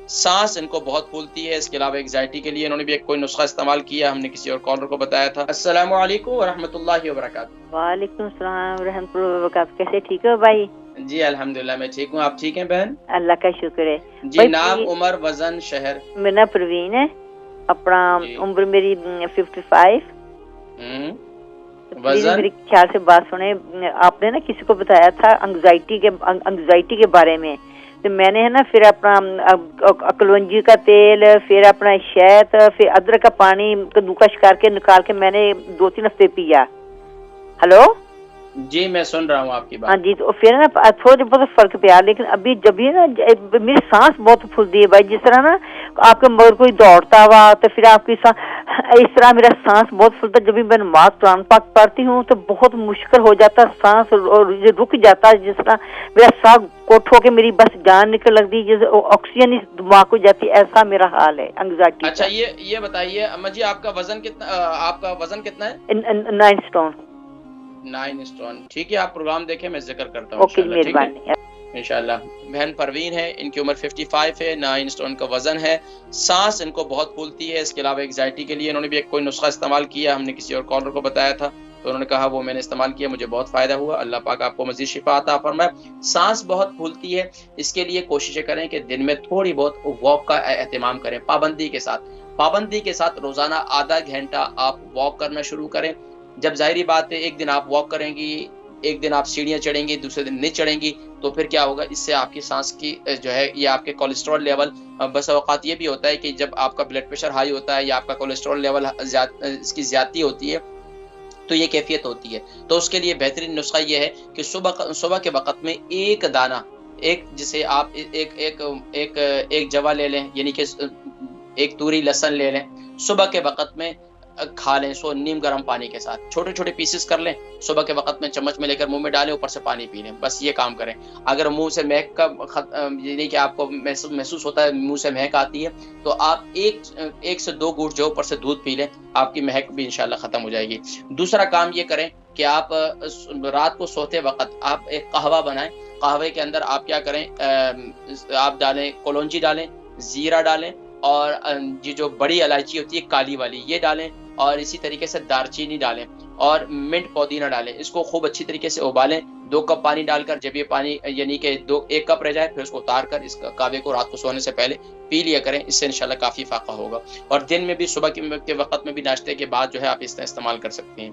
सांस इनको बहुत फूलती है। इसके अलावा एंग्जाइटी के लिए इन्होंने भी एक कोई नुस्खा इस्तेमाल किया, हमने किसी और कॉलर को बताया था। अस्सलामु अलैकुम व रहमतुल्लाहि व बरकातुहू। वालेकुम सलाम रहमतुल्लाहि व बरकातुहू। कैसे ठीक हो भाई? जी अल्हम्दुलिल्लाह मैं ठीक हूँ, आप ठीक हैं बहन? अल्लाह का शुक्र है जी। नाम, उम्र, वजन, शहर? मेरा नाम परवीन है, अपना उम्र मेरी 55। वजन? मेरे ख्याल से बात सुने, आपने ना किसी को बताया था एंग्जाइटी के बारे में, तो मैंने है ना फिर अपना कलवंजी का तेल, फिर अपना शहद, फिर अदरक का पानी कद्दूकस करके निकाल के मैंने 2-3 हफ्ते पिया। हेलो जी मैं सुन रहा हूँ आपकी बात। हाँ जी, तो फिर ना थोड़ा बहुत फर्क पिया, लेकिन अभी जब भी ना मेरी सांस बहुत फूलती है भाई, जिस तरह ना आपके मगर कोई दौड़ता हुआ तो फिर आपकी इस तरह मेरा सांस बहुत फूलता है। जब भी मैं नमाज कुरान पाक पढ़ती हूँ तो बहुत मुश्किल हो जाता है, सांस और रुक जाता है, जिस तरह मेरा सांस कोट होके मेरी बस जान निकल लगती है, जैसे ऑक्सीजन इस दिमाग को जाती है, ऐसा मेरा हाल है एंग्जाइटी। अच्छा ये बताइए अम्मा जी, आपका वजन कितना है? 9 स्टोन। 9 स्टोन, ठीक है। आप प्रोग्राम देखें, मैं जिक्र करता हूँ इंशाल्लाह। बहन परवीन है, इनकी उम्र 55 है, 9 स्टोन का वजन है, सांस इनको बहुत फूलती है। इसके अलावा एंग्जाइटी के लिए इन्होंने भी एक कोई नुस्खा इस्तेमाल किया, हमने किसी और कॉलर को बताया था, तो उन्होंने कहा वो मैंने इस्तेमाल किया, मुझे बहुत फायदा हुआ। अल्लाह पाक आपको मजीद शिफा अता फरमाए। सांस बहुत फूलती है, इसके लिए कोशिशें करें कि दिन में थोड़ी बहुत वॉक का एहतमाम करें, पाबंदी के साथ रोजाना आधा घंटा आप वॉक करना शुरू करें। जब जाहिर बात है एक दिन आप वॉक करेंगी, एक दिन आप सीढ़ियां चढ़ेंगी, दूसरे दिन नहीं चढ़ेंगी, तो फिर क्या होगा, इससे आपकी सांस की जो है या आपके कोलेस्ट्रॉल लेवल, बस औकात ये भी होता है कि जब आपका ब्लड प्रेशर हाई होता है या आपका कोलेस्ट्रॉल लेवल इसकी ज्यादती होती है तो ये कैफियत होती है। तो उसके लिए बेहतरीन नुस्खा ये है कि सुबह के वक्त में एक दाना, जिसे आप एक जवा ले लें, यानी कि एक तूरी लहसुन ले लें, सुबह के वक्त में खा लें, सो नीम गर्म पानी के साथ छोटे छोटे पीसेस कर लें, सुबह के वक्त में चम्मच में लेकर मुंह में डालें, ऊपर से पानी पी लें, बस ये काम करें। अगर मुंह से महक का यानी कि आपको महसूस होता है मुंह से महक आती है, तो आप एक से 2 घूंट जो ऊपर से दूध पी लें, आपकी महक भी इंशाल्लाह खत्म हो जाएगी। दूसरा काम ये करें कि आप रात को सोते वक्त आप एक कहवा बनाएं। कहवे के अंदर आप क्या करें, आप डालें कलौंजी डालें, जीरा डालें, और ये जो बड़ी इलायची होती है काली वाली, ये डालें, और इसी तरीके से दारचीनी डालें और मिंट पुदीना डालें। इसको खूब अच्छी तरीके से उबालें, 2 कप पानी डालकर। जब ये पानी यानी कि 1 कप रह जाए, फिर उसको उतार कर इस कहवे को रात को सोने से पहले पी लिया करें, इससे इंशाल्लाह काफी फायदा होगा। और दिन में भी सुबह के वक्त में भी नाश्ते के बाद जो है आप इसका इस्तेमाल कर सकते हैं।